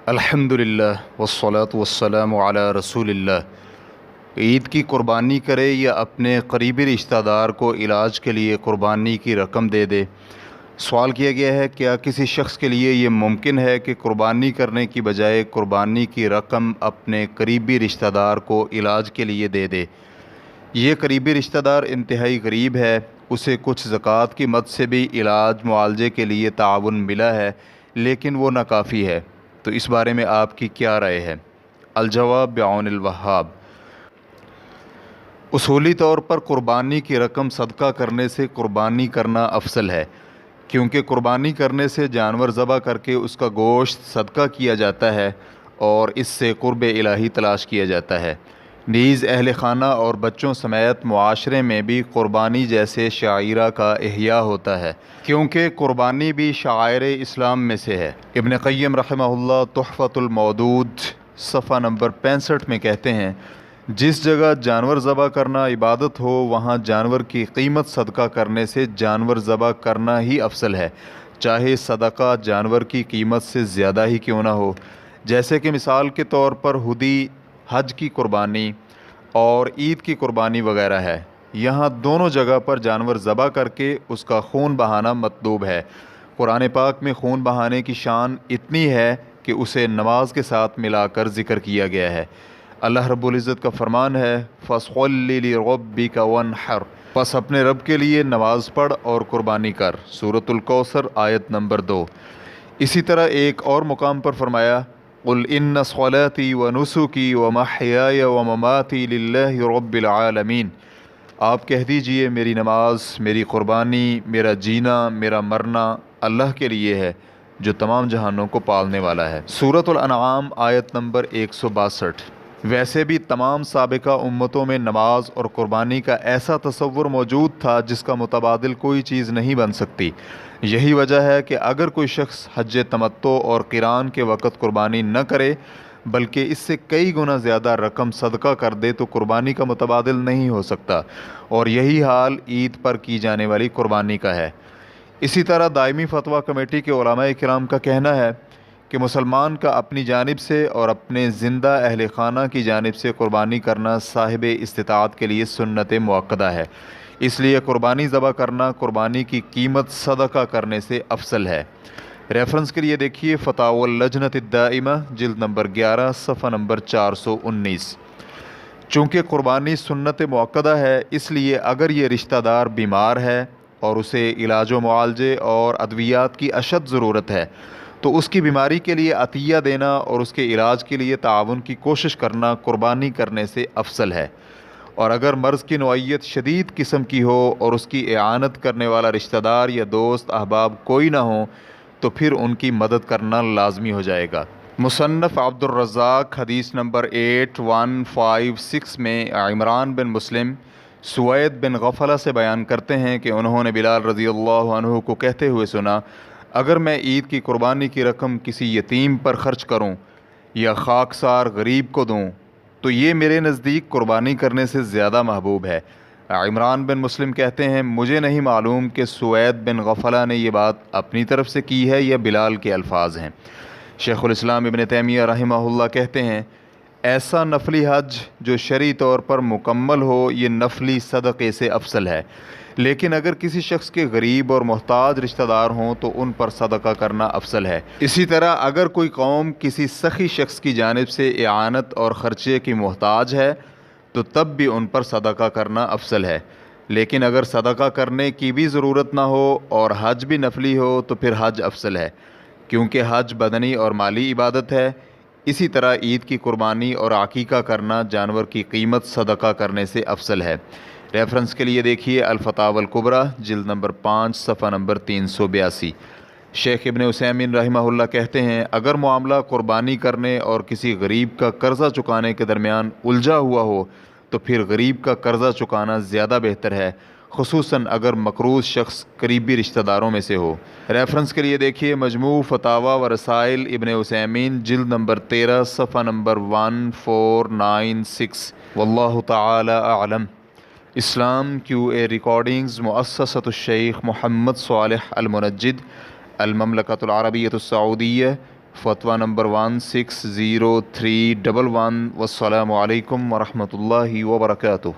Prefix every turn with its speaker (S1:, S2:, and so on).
S1: الحمدللہ والصلاة والسلام علی رسول اللہ۔ عید کی قربانی کرے یا اپنے قریبی رشتہ دار کو علاج کے لیے قربانی کی رقم دے دے۔ سوال کیا گیا ہے، کیا کسی شخص کے لیے یہ ممکن ہے کہ قربانی کرنے کی بجائے قربانی کی رقم اپنے قریبی رشتہ دار کو علاج کے لیے دے دے؟ یہ قریبی رشتہ دار انتہائی غریب ہے، اسے کچھ زکوٰۃ کی مد سے بھی علاج معالجے کے لیے تعاون ملا ہے، لیکن وہ ناکافی ہے۔ تو اس بارے میں آپ کی کیا رائے ہے؟ الجواب بعون الوہاب۔ اصولی طور پر قربانی کی رقم صدقہ کرنے سے قربانی کرنا افضل ہے، کیونکہ قربانی کرنے سے جانور ذبح کر کے اس کا گوشت صدقہ کیا جاتا ہے اور اس سے قرب الہی تلاش کیا جاتا ہے۔ نیز اہل خانہ اور بچوں سمیت معاشرے میں بھی قربانی جیسے شعائر کا احیاء ہوتا ہے، کیونکہ قربانی بھی شعائر اسلام میں سے ہے۔ ابن قیم رحمہ اللہ تحفۃ المودود صفحہ نمبر 65 میں کہتے ہیں، جس جگہ جانور ذبح کرنا عبادت ہو وہاں جانور کی قیمت صدقہ کرنے سے جانور ذبح کرنا ہی افضل ہے، چاہے صدقہ جانور کی قیمت سے زیادہ ہی کیوں نہ ہو۔ جیسے کہ مثال کے طور پر ہدی، حج کی قربانی اور عید کی قربانی وغیرہ ہے، یہاں دونوں جگہ پر جانور ذبح کر کے اس کا خون بہانا مطلوب ہے۔ قرآن پاک میں خون بہانے کی شان اتنی ہے کہ اسے نماز کے ساتھ ملا کر ذکر کیا گیا ہے۔ اللہ رب العزت کا فرمان ہے، فَصَلِّ لِرَبِّكَ وَانْحَرْ، پس اپنے رب کے لیے نماز پڑھ اور قربانی کر۔ سورۃ الکوثر آیت نمبر 2۔ اسی طرح ایک اور مقام پر فرمایا، قُلْ إِنَّ صَلَاتِي وَنُسُكِي وَمَحْيَايَ وَمَمَاتِي لِلَّهِ رَبِّ الْعَالَمِينَ، آپ کہہ دیجئے میری نماز، میری قربانی، میرا جینا، میرا مرنا اللہ کے لیے ہے جو تمام جہانوں کو پالنے والا ہے۔ سورۃ الانعام آیت نمبر 162۔ ویسے بھی تمام سابقہ امتوں میں نماز اور قربانی کا ایسا تصور موجود تھا جس کا متبادل کوئی چیز نہیں بن سکتی۔ یہی وجہ ہے کہ اگر کوئی شخص حج تمتع اور قران کے وقت قربانی نہ کرے بلکہ اس سے کئی گنا زیادہ رقم صدقہ کر دے تو قربانی کا متبادل نہیں ہو سکتا، اور یہی حال عید پر کی جانے والی قربانی کا ہے۔ اسی طرح دائمی فتویٰ کمیٹی کے علماء کرام کا کہنا ہے کہ مسلمان کا اپنی جانب سے اور اپنے زندہ اہل خانہ کی جانب سے قربانی کرنا صاحب استطاعت کے لیے سنت مؤکدہ ہے، اس لیے قربانی ذبح کرنا قربانی کی قیمت صدقہ کرنے سے افضل ہے۔ ریفرنس کے لیے دیکھیے فتاوی اللجنۃ الدائمہ جلد نمبر 11 صفحہ نمبر 419۔ چونکہ قربانی سنت مؤکدہ ہے، اس لیے اگر یہ رشتہ دار بیمار ہے اور اسے علاج و معالجے اور ادویات کی اشد ضرورت ہے تو اس کی بیماری کے لیے عطیہ دینا اور اس کے علاج کے لیے تعاون کی کوشش کرنا قربانی کرنے سے افضل ہے، اور اگر مرض کی نوعیت شدید قسم کی ہو اور اس کی اعانت کرنے والا رشتہ دار یا دوست احباب کوئی نہ ہو تو پھر ان کی مدد کرنا لازمی ہو جائے گا۔ مصنف عبد الرزاق حدیث نمبر 8156 میں عمران بن مسلم سوید بن غفلہ سے بیان کرتے ہیں کہ انہوں نے بلال رضی اللہ عنہ کو کہتے ہوئے سنا، اگر میں عید کی قربانی کی رقم کسی یتیم پر خرچ کروں یا خاکسار غریب کو دوں تو یہ میرے نزدیک قربانی کرنے سے زیادہ محبوب ہے۔ عمران بن مسلم کہتے ہیں، مجھے نہیں معلوم کہ سوید بن غفلہ نے یہ بات اپنی طرف سے کی ہے یا بلال کے الفاظ ہیں۔ شیخ الاسلام ابن تیمیہ رحمہ اللہ کہتے ہیں، ایسا نفلی حج جو شرعی طور پر مکمل ہو یہ نفلی صدقے سے افضل ہے، لیکن اگر کسی شخص کے غریب اور محتاج رشتہ دار ہوں تو ان پر صدقہ کرنا افضل ہے۔ اسی طرح اگر کوئی قوم کسی سخی شخص کی جانب سے اعانت اور خرچے کی محتاج ہے تو تب بھی ان پر صدقہ کرنا افضل ہے، لیکن اگر صدقہ کرنے کی بھی ضرورت نہ ہو اور حج بھی نفلی ہو تو پھر حج افضل ہے، کیونکہ حج بدنی اور مالی عبادت ہے۔ اسی طرح عید کی قربانی اور عقیقہ کرنا جانور کی قیمت صدقہ کرنے سے افضل ہے۔ ریفرنس کے لیے دیکھیے الفتاوی الکبریٰ جلد نمبر 5 صفحہ نمبر 382۔ شیخ ابن عثیمین رحمہ اللہ کہتے ہیں، اگر معاملہ قربانی کرنے اور کسی غریب کا قرضہ چکانے کے درمیان الجھا ہوا ہو تو پھر غریب کا قرضہ چکانا زیادہ بہتر ہے، خصوصاً اگر مقروض شخص قریبی رشتہ داروں میں سے ہو۔ ریفرنس کے لیے دیکھیے مجموع فتاوی و رسائل ابن عثیمین جلد نمبر 13 صفحہ نمبر 1496۔ واللہ تعالی اعلم۔ اسلام کیو اے ریکارڈنگز، مؤسسۃ الشیخ محمد صالح المنجد، المملکۃ العربیۃ السعودیہ، فتویٰ نمبر 160311 والسلام علیکم ورحمۃ اللہ وبرکاتہ۔